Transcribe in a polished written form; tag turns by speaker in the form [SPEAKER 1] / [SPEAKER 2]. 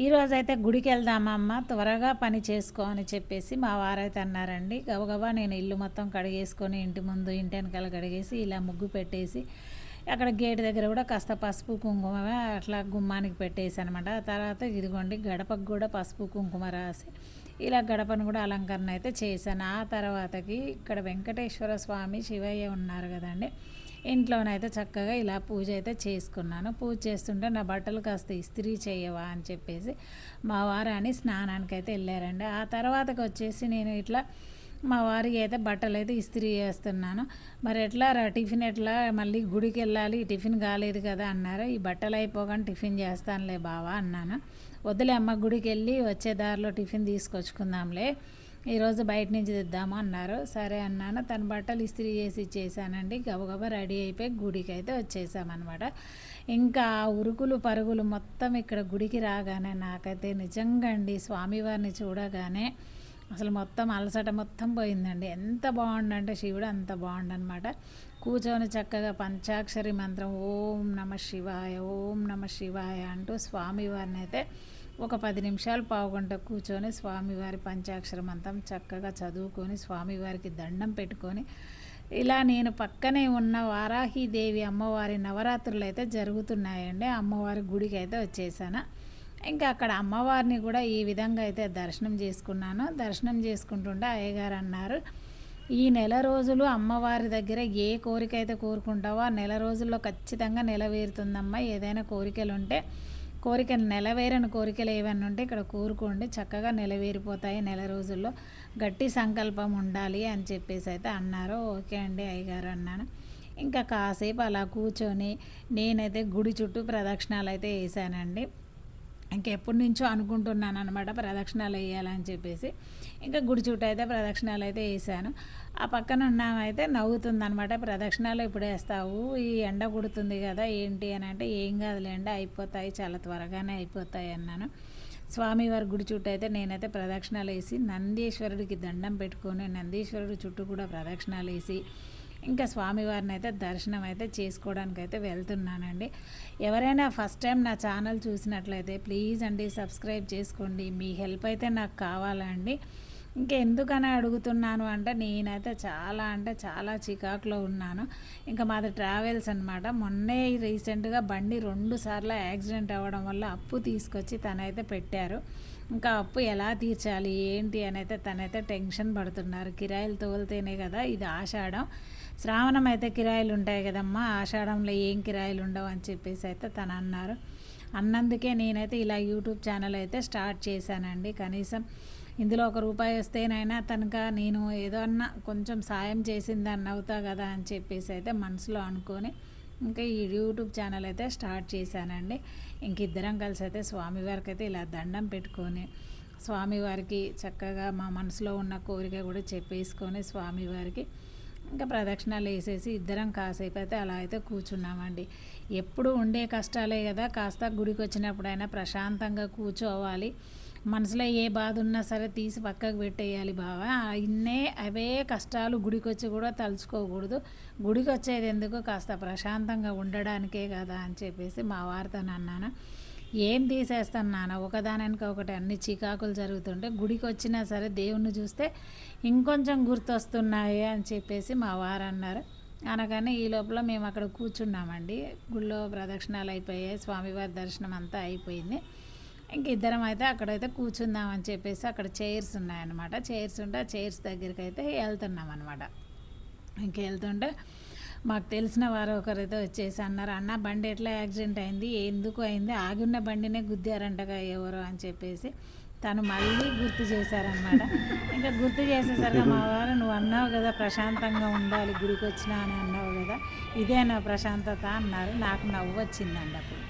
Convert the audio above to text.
[SPEAKER 1] ఈరోజైతే గుడికి వెళ్దామమ్మ, త్వరగా పని చేసుకో అని చెప్పేసి మా వారైతే అన్నారండి. గబగబా నేను ఇల్లు మొత్తం కడిగేసుకొని ఇంటి ముందు ఇంటి వెనకాల కడిగేసి ఇలా ముగ్గు పెట్టేసి అక్కడ గేట్ దగ్గర కూడా కాస్త పసుపు కుంకుమ అట్లా గుమ్మానికి పెట్టేసి అనమాట. తర్వాత ఇదిగోండి గడపకు కూడా పసుపు కుంకుమ రాసి ఇలా గడపను కూడా అలంకరణ అయితే చేశాను. ఆ తర్వాతకి ఇక్కడ వెంకటేశ్వర స్వామి శివయ్య ఉన్నారు కదండి, ఇంట్లోనైతే చక్కగా ఇలా పూజ అయితే చేసుకున్నాను. పూజ చేస్తుంటే నా బట్టలు కాస్త ఇస్త్రీ చేయవా అని చెప్పేసి మా వారాన్ని స్నానానికి అయితే వెళ్ళారండి. ఆ తర్వాతకి వచ్చేసి నేను ఇట్లా మా వారికి అయితే బట్టలు అయితే ఇస్త్రీ చేస్తున్నాను. మరి ఎట్లా టిఫిన్ ఎట్లా మళ్ళీ గుడికి వెళ్ళాలి, టిఫిన్ కాలేదు కదా అన్నారు. ఈ బట్టలు అయిపోగానే టిఫిన్ చేస్తానులే బావా అన్నాను. వద్దులే అమ్మ, గుడికి వెళ్ళి వచ్చే దారిలో టిఫిన్ తీసుకొచ్చుకుందాంలే, ఈరోజు బయట నుంచి తెద్దాము అన్నారు. సరే అన్నాను. తన బట్టలు ఇస్త్రీ చేసి ఇచ్చేసానండి. గబగబా రెడీ అయిపోయి గుడికి అయితే వచ్చేసామన్నమాట. ఇంకా ఉరుకులు పరుగులు మొత్తం ఇక్కడ గుడికి రాగానే నాకైతే నిజంగా అండి స్వామివారిని చూడగానే అసలు మొత్తం అలసట మొత్తం పోయిందండి. ఎంత బాగుండంటే శివుడు అంత బాగుండనమాట. కూర్చొని చక్కగా పంచాక్షరి మంత్రం ఓం నమ శివాయ ఓం నమ శివాయ అంటూ స్వామివారిని అయితే ఒక 10 నిమిషాలు పావుగంట కూర్చొని స్వామివారి పంచాక్షర మంత్రం చక్కగా చదువుకొని స్వామివారికి దండం పెట్టుకొని ఇలా నేను పక్కనే ఉన్న వారాహిదేవి అమ్మవారి నవరాత్రులు అయితే జరుగుతున్నాయండి. అమ్మవారి గుడికి అయితే వచ్చేసాను. ఇంకా అక్కడ అమ్మవారిని కూడా ఈ విధంగా అయితే దర్శనం చేసుకున్నాను. దర్శనం చేసుకుంటుంటే అయ్యగారు అన్నారు, ఈ నెల రోజులు అమ్మవారి దగ్గర ఏ కోరిక అయితే కోరుకుంటావో ఆ నెల రోజుల్లో ఖచ్చితంగా నెరవేరుతుందమ్మా. ఏదైనా కోరికలు ఉంటే కోరికలు నెలవేరని కోరికలు ఏవైనా ఉంటే ఇక్కడ కోరుకోండి, చక్కగా నెలవేరిపోతాయి నెల రోజుల్లో, గట్టి సంకల్పం ఉండాలి అని చెప్పేసి అయితే అన్నారు. ఓకే అండి అయ్యగారు అన్నాను. ఇంకా కాసేపు అలా కూర్చొని నేనైతే గుడి చుట్టూ ప్రదక్షిణాలు అయితే వేసానండి. ఇంకెప్పటి నుంచో అనుకుంటున్నాను అనమాట ప్రదక్షిణాలు వేయాలని చెప్పేసి. ఇంకా గుడి చుట్టూ అయితే ప్రదక్షిణాలు అయితే వేసాను. ఆ పక్కన ఉన్నామైతే నవ్వుతుందనమాట, ప్రదక్షిణాలు ఇప్పుడు వేస్తావు, ఈ ఎండ కుడుతుంది కదా ఏంటి అని అంటే, ఏం కాదులేండి అయిపోతాయి, చాలా త్వరగానే అయిపోతాయి అన్నాను. స్వామివారి గుడి చుట్టూ అయితే నేనైతే ప్రదక్షిణాలు వేసి నందీశ్వరుడికి దండం పెట్టుకొని నందీశ్వరుడు చుట్టూ కూడా ప్రదక్షిణాలు వేసి ఇంకా స్వామివారిని అయితే దర్శనం అయితే చేసుకోవడానికి అయితే వెళ్తున్నానండి. ఎవరైనా ఫస్ట్ టైం నా ఛానల్ చూసినట్లయితే ప్లీజ్ అండి సబ్స్క్రైబ్ చేసుకోండి, మీ హెల్ప్ అయితే నాకు కావాలండి. ఇంకా ఎందుకని అడుగుతున్నాను అంటే నేనైతే చాలా చికాకులో ఉన్నాను. ఇంకా మాది ట్రావెల్స్ అనమాట. మొన్నే రీసెంట్గా బండి 2 సార్లు యాక్సిడెంట్ అవ్వడం వల్ల అప్పు తీసుకొచ్చి తనైతే పెట్టారు. ఇంకా అప్పు ఎలా తీర్చాలి ఏంటి అని అయితే తనైతే టెన్షన్ పడుతున్నారు. కిరాయిలు తోలితేనే కదా, ఇది ఆషాఢం, శ్రావణం అయితే కిరాయిలు ఉంటాయి కదమ్మా, ఆషాఢంలో ఏం కిరాయిలు ఉండవు అని చెప్పేసి అయితే తను అన్నారు. అన్నందుకే నేనైతే ఇలా యూట్యూబ్ ఛానల్ అయితే స్టార్ట్ చేశానండి. కనీసం ఇందులో ₹1 వస్తేనైనా తనక నేను ఏదో అన్నా కొంచెం సాయం చేసిందాన్ని అవుతా కదా అని చెప్పేసి అయితే మనసులో అనుకొని ఇంకా ఈ యూట్యూబ్ ఛానల్ అయితే స్టార్ట్ చేశానండి. ఇంక ఇద్దరం కలిసి అయితే స్వామివారికి అయితే ఇలా దండం పెట్టుకొని స్వామివారికి చక్కగా మా మనసులో ఉన్న కోరిక కూడా చెప్పేసుకొని స్వామివారికి ఇంకా ప్రదక్షిణాలు వేసేసి ఇద్దరం కాసేపు అయితే అలా అయితే కూర్చున్నామండి. ఎప్పుడు ఉండే కష్టాలే కదా, కాస్త గుడికి వచ్చినప్పుడైనా ప్రశాంతంగా కూర్చోవాలి, మనసులో ఏ బాధ ఉన్నా సరే తీసి పక్కకు పెట్టేయాలి బావా. అవే కష్టాలు గుడికి వచ్చి కూడా తలుచుకోకూడదు, గుడికి వచ్చేది ఎందుకు, కాస్త ప్రశాంతంగా ఉండడానికే కదా అని చెప్పేసి మా వారితో అన్నాను. ఏం తీసేస్తాను నాన్న, ఒకదానికి ఒకటి అన్ని చికాకులు జరుగుతుంటే గుడికి వచ్చినా సరే దేవుణ్ణి చూస్తే ఇంకొంచెం గుర్తొస్తున్నాయి అని చెప్పేసి మా వారు అన్నారు. అనగానే ఈ లోపల మేము అక్కడ కూర్చున్నామండి. గుళ్ళో ప్రదక్షిణాలు అయిపోయాయి, స్వామివారి దర్శనం అంతా అయిపోయింది. ఇంక ఇద్దరం అయితే అక్కడైతే కూర్చుందామని చెప్పేసి అక్కడ చైర్స్ ఉన్నాయన్నమాట. చైర్స్ ఉంటే ఆ చైర్స్ దగ్గరికి అయితే వెళ్తున్నాం అనమాట. ఇంక వెళ్తుంటే మాకు తెలిసిన వారు ఒకరైతే వచ్చేసి అన్నారు, అన్న బండి ఎట్లా యాక్సిడెంట్ అయింది, ఎందుకు అయింది, ఆగిన్న బండినే గుద్దారంటగా ఎవరు అని చెప్పేసి తను మళ్ళీ గుర్తు చేశారనమాట. ఇంకా గుర్తు చేసేసరికి మా వారు, నువ్వు అన్నావు కదా ప్రశాంతంగా ఉండాలి గుడికి వచ్చినా అని అన్నావు కదా, ఇదేనా ప్రశాంతత అన్నారు. నాకు నవ్వు వచ్చిందండి అప్పుడు.